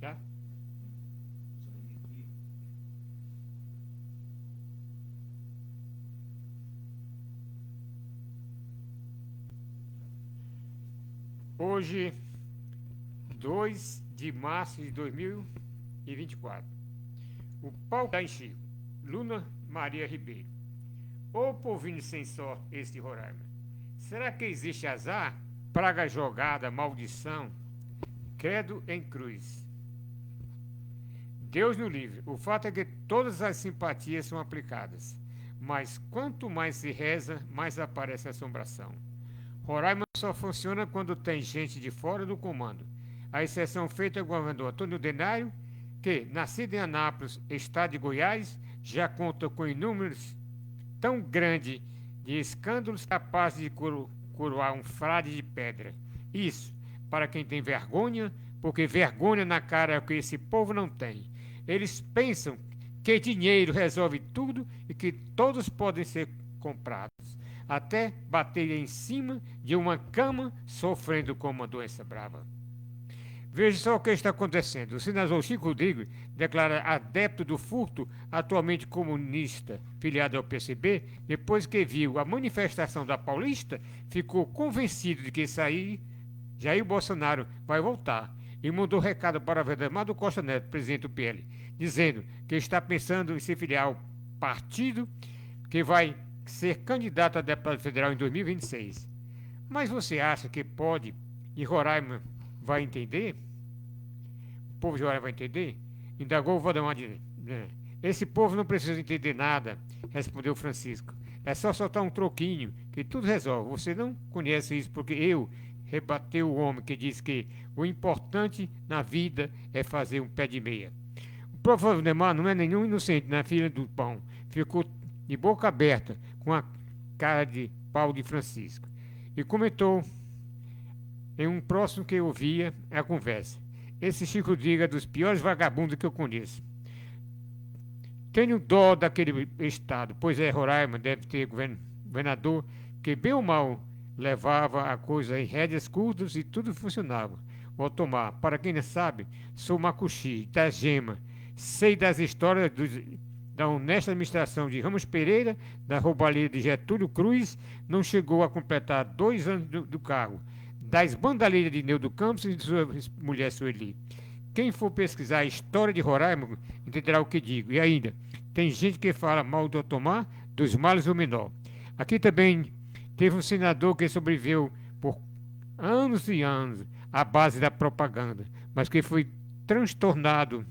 Já? Hoje, 2 de março de 2024. O pau está em Chico. Luna Maria Ribeiro. Ô povinho sem sorte esse de Roraima. Será que existe azar, praga jogada, maldição, credo em cruz? Deus no livre. O fato é que todas as simpatias são aplicadas. Mas quanto mais se reza, mais aparece a assombração. Roraima só funciona quando tem gente de fora do comando. A exceção feita é o governador Antônio Denário, que, nascido em Anápolis, estado de Goiás, já conta com inúmeros tão grande de escândalos capazes de coroar um frade de pedra. Isso, para quem tem vergonha, porque vergonha na cara é o que esse povo não tem. Eles pensam que dinheiro resolve tudo e que todos podem ser comprados, até bater em cima de uma cama sofrendo com uma doença brava. Veja só o que está acontecendo. O senador Chico Rodrigues declara adepto do furto, atualmente comunista, filiado ao PCB, depois que viu a manifestação da Paulista, ficou convencido de que Jair Bolsonaro vai voltar e mandou recado para Valdemar do Costa Neto, presidente do PL, dizendo que está pensando em se filiar ao partido que vai ser candidato a deputado federal em 2026. Mas você acha que pode e Roraima vai entender? O povo de Roraima vai entender? Indagou o Valdemar dizendo: esse povo não precisa entender nada, respondeu Francisco. É só soltar um troquinho que tudo resolve. Você não conhece isso porque eu, rebateu o homem que diz que o importante na vida é fazer um pé de meia. O próprio Valdemar não é nenhum inocente na fila do pão. Ficou de boca aberta com a cara de pau de Francisco. E comentou em um próximo que eu via a conversa. Esse Chico Diga é dos piores vagabundos que eu conheço. Tenho dó daquele estado, pois é Roraima, deve ter governador que bem ou mal levava a coisa em rédeas curtas e tudo funcionava. Vou tomar, para quem não sabe, sou Macuxi, da Gema. Sei das histórias da honesta administração de Ramos Pereira, da roubalheira de Getúlio Cruz, não chegou a completar 2 anos do cargo, das bandalheiras de Neudo Campos e de sua mulher Sueli. Quem for pesquisar a história de Roraima entenderá o que digo. E ainda, tem gente que fala mal do Otomar, dos males o menor. Aqui também teve um senador que sobreviveu por anos e anos à base da propaganda, mas que foi transtornado,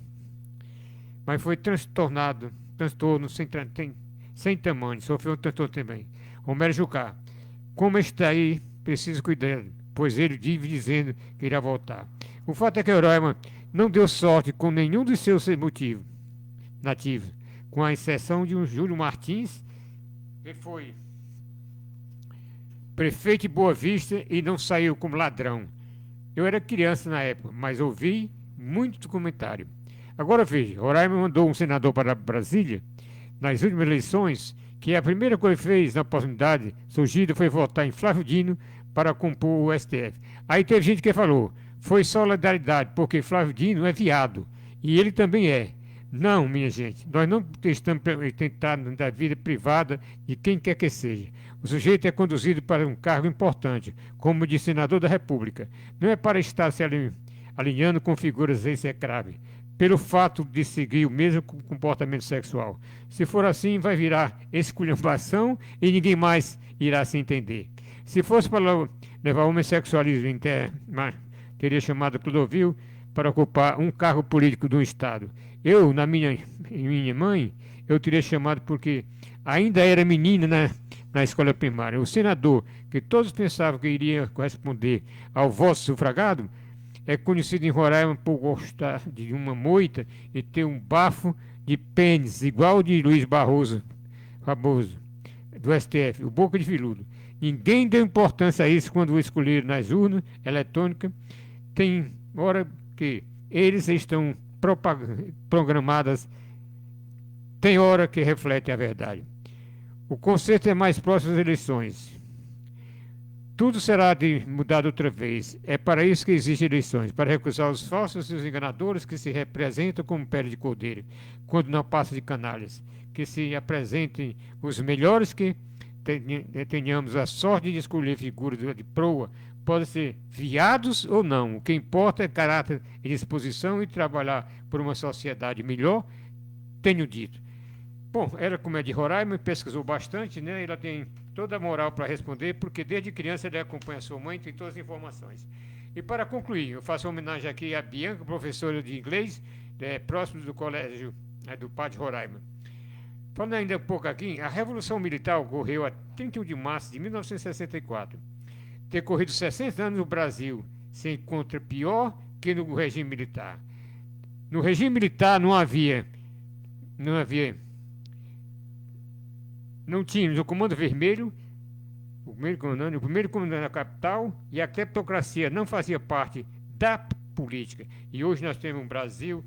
transtorno sem tamanho, sofreu um transtorno também. Romero Jucá, como está aí, preciso cuidar, pois ele vive dizendo que irá voltar. O fato é que Roraima não deu sorte com nenhum dos seus motivos nativos, com a exceção de um Júlio Martins, que foi prefeito de Boa Vista e não saiu como ladrão. Eu era criança na época, mas ouvi muito comentário. Agora veja, Roraima mandou um senador para Brasília, nas últimas eleições, que a primeira coisa que fez na oportunidade surgida foi votar em Flávio Dino para compor o STF. Aí teve gente que falou, foi solidariedade, porque Flávio Dino é viado, e ele também é. Não, minha gente, nós não estamos tentando da vida privada de quem quer que seja. O sujeito é conduzido para um cargo importante, como de senador da República. Não é para estar se alinhando com figuras execráveis, pelo fato de seguir o mesmo comportamento sexual. Se for assim, vai virar esculhambação e ninguém mais irá se entender. Se fosse para levar o homossexualismo em terra, teria chamado Clodovil para ocupar um cargo político do Estado. Eu, na minha mãe, eu teria chamado porque ainda era menina na escola primária. O senador, que todos pensavam que iria corresponder ao voto sufragado, é conhecido em Roraima por gostar de uma moita e ter um bafo de pênis, igual de Luiz Barroso, famoso, do STF, o boca de filudo. Ninguém deu importância a isso quando o escolheram nas urnas eletrônicas. Tem hora que eles estão programadas, tem hora que reflete a verdade. O conceito é mais próximo das eleições. tudo será mudado outra vez. É para isso que existem eleições, para recusar os falsos e os enganadores que se representam como pele de cordeiro, quando não passa de canalhas. Que se apresentem os melhores, que tenhamos a sorte de escolher figuras de proa, podem ser viados ou não. O que importa é caráter e disposição e trabalhar por uma sociedade melhor, tenho dito. Bom, ela, como é de Roraima, pesquisou bastante, né? Ela tem toda a moral para responder, porque desde criança ele acompanha a sua mãe e tem todas as informações. E para concluir, eu faço homenagem aqui a Bianca, professora de inglês, próximo do colégio do Pátio Roraima. Falando ainda um pouco aqui, a Revolução Militar ocorreu a 31 de março de 1964. Decorrido 60 anos no Brasil, se encontra pior que no regime militar. No regime militar não tínhamos o Comando Vermelho, o primeiro comandante da capital, e a cleptocracia não fazia parte da política. E hoje nós temos um Brasil,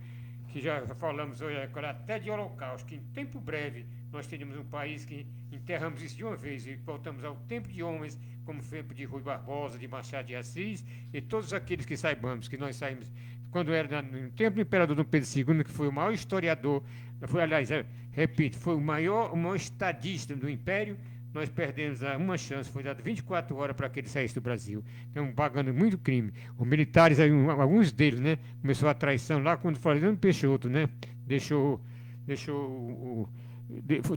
que já falamos hoje até de holocausto, que em tempo breve nós teremos um país que enterramos isso de uma vez e voltamos ao tempo de homens, como o tempo de Rui Barbosa, de Machado de Assis, e todos aqueles que saibamos, que nós saímos, quando era no tempo do imperador Dom Pedro II, que foi o maior historiador, repito, foi o maior estadista do Império, nós perdemos uma chance, foi dado 24 horas para que ele saísse do Brasil. Então, pagando muito crime. Os militares, alguns deles, né, começou a traição lá quando Floriano Peixoto, né,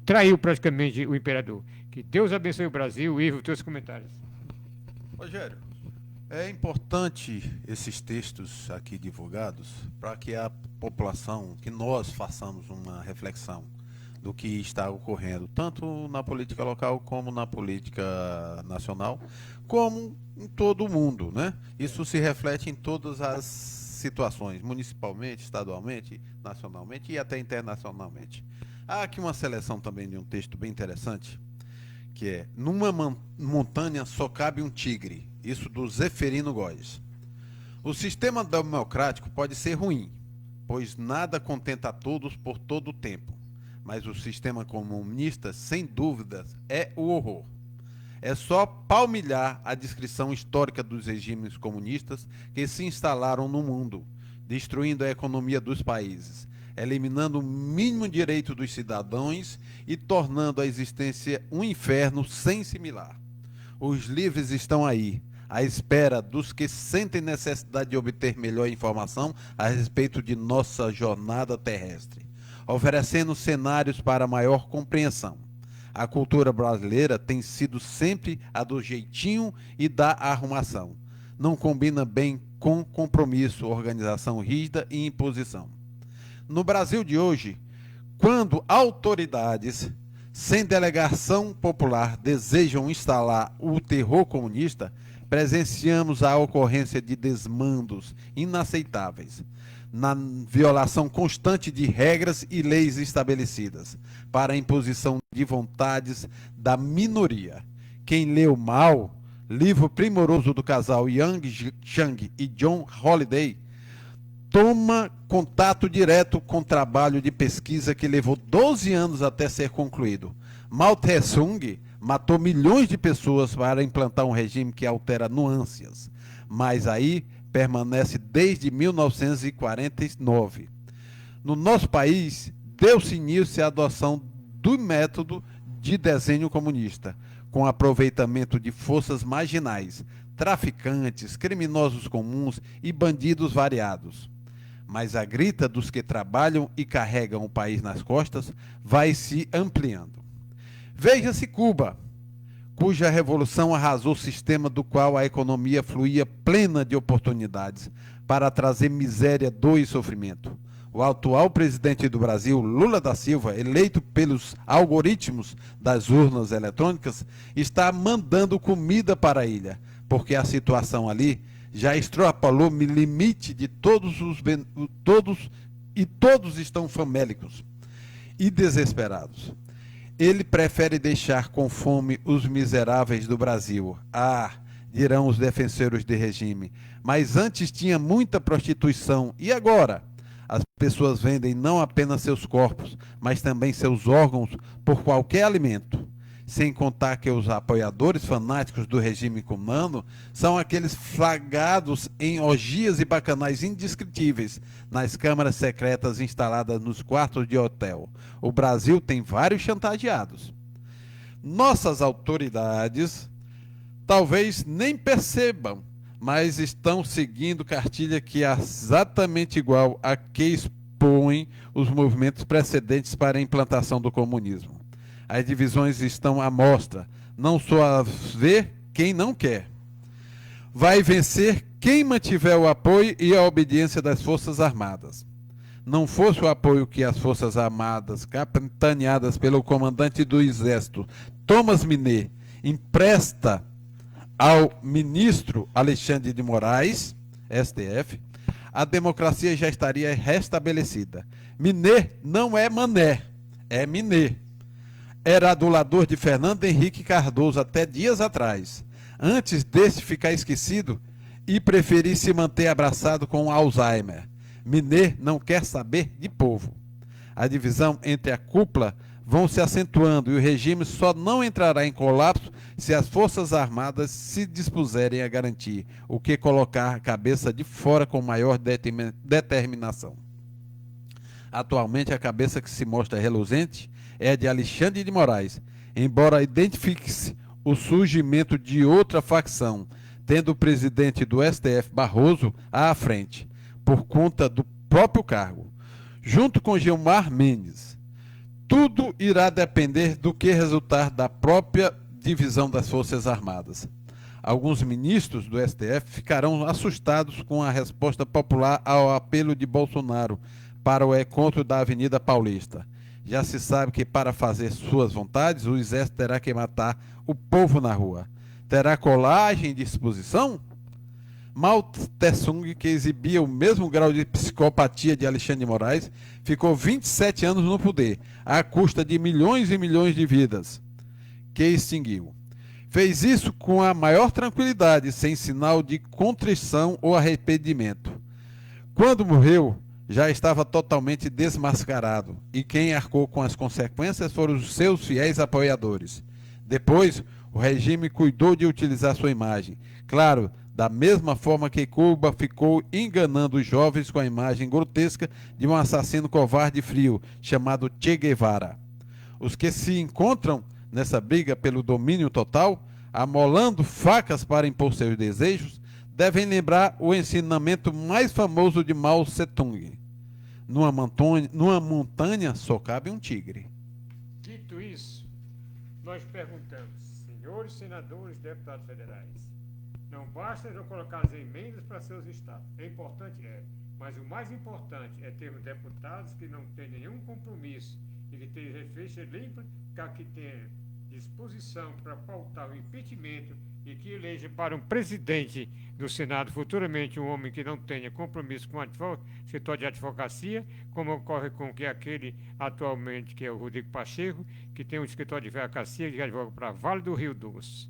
traiu praticamente o imperador. Que Deus abençoe o Brasil. Ivo, teus comentários. Rogério, é importante esses textos aqui divulgados para que a população, que nós façamos uma reflexão do que está ocorrendo, tanto na política local como na política nacional, como em todo o mundo, né? Isso se reflete em todas as situações, municipalmente, estadualmente, nacionalmente e até internacionalmente. Há aqui uma seleção também de um texto bem interessante, que é: numa montanha só cabe um tigre, isso do Zeferino Góes. O sistema democrático pode ser ruim, pois nada contenta a todos por todo o tempo. Mas o sistema comunista, sem dúvidas, é o horror. É só palmilhar a descrição histórica dos regimes comunistas que se instalaram no mundo, destruindo a economia dos países, eliminando o mínimo direito dos cidadãos e tornando a existência um inferno sem similar. Os livres estão aí, à espera dos que sentem necessidade de obter melhor informação a respeito de nossa jornada terrestre, oferecendo cenários para maior compreensão. A cultura brasileira tem sido sempre a do jeitinho e da arrumação. Não combina bem com compromisso, organização rígida e imposição. No Brasil de hoje, quando autoridades sem delegação popular desejam instalar o terror comunista, presenciamos a ocorrência de desmandos inaceitáveis, na violação constante de regras e leis estabelecidas, para a imposição de vontades da minoria. Quem leu Mal, livro primoroso do casal Yang Chang e John Holiday, toma contato direto com o trabalho de pesquisa que levou 12 anos até ser concluído. Mao Tse-tung matou milhões de pessoas para implantar um regime que altera nuances, mas aí permanece desde 1949. No nosso país, deu-se início à adoção do método de desenho comunista, com aproveitamento de forças marginais, traficantes, criminosos comuns e bandidos variados. Mas a grita dos que trabalham e carregam o país nas costas vai se ampliando. Veja-se Cuba, cuja revolução arrasou o sistema do qual a economia fluía plena de oportunidades para trazer miséria, dor e sofrimento. O atual presidente do Brasil, Lula da Silva, eleito pelos algoritmos das urnas eletrônicas, está mandando comida para a ilha, porque a situação ali já extrapolou o limite de todos estão famélicos e desesperados. Ele prefere deixar com fome os miseráveis do Brasil. Ah, dirão os defensores de regime, mas antes tinha muita prostituição. E agora? As pessoas vendem não apenas seus corpos, mas também seus órgãos por qualquer alimento. sem contar que os apoiadores fanáticos do regime cubano são aqueles flagrados em orgias e bacanais indescritíveis nas câmaras secretas instaladas nos quartos de hotel. O Brasil tem vários chantageados. Nossas autoridades talvez nem percebam, mas estão seguindo cartilha que é exatamente igual a que expõe os movimentos precedentes para a implantação do comunismo. As divisões estão à mostra, não só a ver quem não quer. Vai vencer quem mantiver o apoio e a obediência das Forças Armadas. Não fosse o apoio que as Forças Armadas, capitaneadas pelo comandante do Exército, Thomas Minnet, empresta ao ministro Alexandre de Moraes, STF, a democracia já estaria restabelecida. Minnet não é Mané, é Minnet. Era adulador de Fernando Henrique Cardoso até dias atrás, antes desse ficar esquecido e preferir se manter abraçado com Alzheimer. Minnet não quer saber de povo. A divisão entre a cúpula vão se acentuando e o regime só não entrará em colapso se as Forças Armadas se dispuserem a garantir, o que colocar a cabeça de fora com maior determinação. Atualmente, a cabeça que se mostra reluzente é a de Alexandre de Moraes, embora identifique-se o surgimento de outra facção, tendo o presidente do STF, Barroso, à frente, por conta do próprio cargo, junto com Gilmar Mendes. Tudo irá depender do que resultar da própria divisão das Forças Armadas. Alguns ministros do STF ficarão assustados com a resposta popular ao apelo de Bolsonaro para o encontro da Avenida Paulista. Já se sabe que para fazer suas vontades, o exército terá que matar o povo na rua. Terá colagem e disposição? Mao Tse-tung, que exibia o mesmo grau de psicopatia de Alexandre de Moraes, ficou 27 anos no poder, à custa de milhões e milhões de vidas, que extinguiu. Fez isso com a maior tranquilidade, sem sinal de contrição ou arrependimento. Quando morreu, já estava totalmente desmascarado, e quem arcou com as consequências foram os seus fiéis apoiadores. Depois, o regime cuidou de utilizar sua imagem. Claro, da mesma forma que Cuba ficou enganando os jovens com a imagem grotesca de um assassino covarde e frio, chamado Che Guevara. Os que se encontram nessa briga pelo domínio total, amolando facas para impor seus desejos, devem lembrar o ensinamento mais famoso de Mao Tse-tung. Numa montanha só cabe um tigre. Dito isso, nós perguntamos, senhores senadores e deputados federais, não basta já colocar as emendas para seus estados. É importante, mas o mais importante é termos deputados que não têm nenhum compromisso e que tenham ficha limpa, que tenham disposição para pautar o impeachment e que eleja para um presidente do Senado futuramente um homem que não tenha compromisso com o setor de advocacia, como ocorre com aquele atualmente, que é o Rodrigo Pacheco, que tem um escritório de advocacia que advoga para Vale do Rio Doce.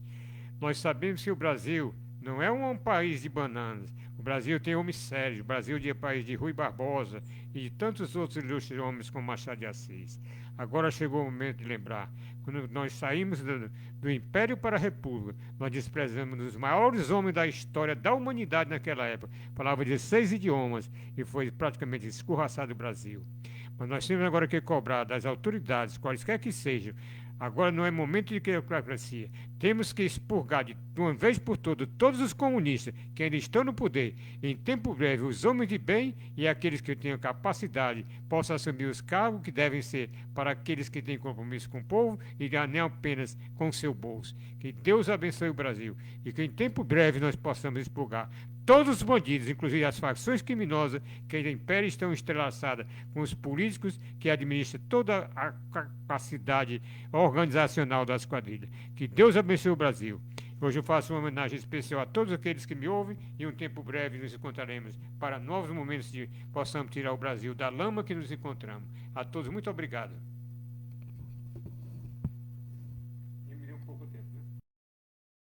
Nós sabemos que o Brasil não é um país de bananas. O Brasil tem homens sérios. O Brasil é país de Rui Barbosa e de tantos outros ilustres homens como Machado de Assis. Agora chegou o momento de lembrar. Quando nós saímos do Império para a República, nós desprezamos os maiores homens da história da humanidade naquela época. Falava 16 idiomas e foi praticamente escorraçado o Brasil. Mas nós temos agora que cobrar das autoridades, quaisquer que sejam. Agora não é momento de democracia. Temos que expurgar de uma vez por todas todos os comunistas que ainda estão no poder. Em tempo breve, os homens de bem e aqueles que tenham capacidade possam assumir os cargos que devem ser para aqueles que têm compromisso com o povo e não apenas com o seu bolso. Que Deus abençoe o Brasil e que em tempo breve nós possamos expurgar todos os bandidos, inclusive as facções criminosas que ainda imperam e estão entrelaçadas com os políticos que administram toda a capacidade organizacional das quadrilhas. Que Deus abençoe o Brasil. Hoje eu faço uma homenagem especial a todos aqueles que me ouvem e em um tempo breve nos encontraremos para novos momentos de possamos tirar o Brasil da lama que nos encontramos. A todos, muito obrigado.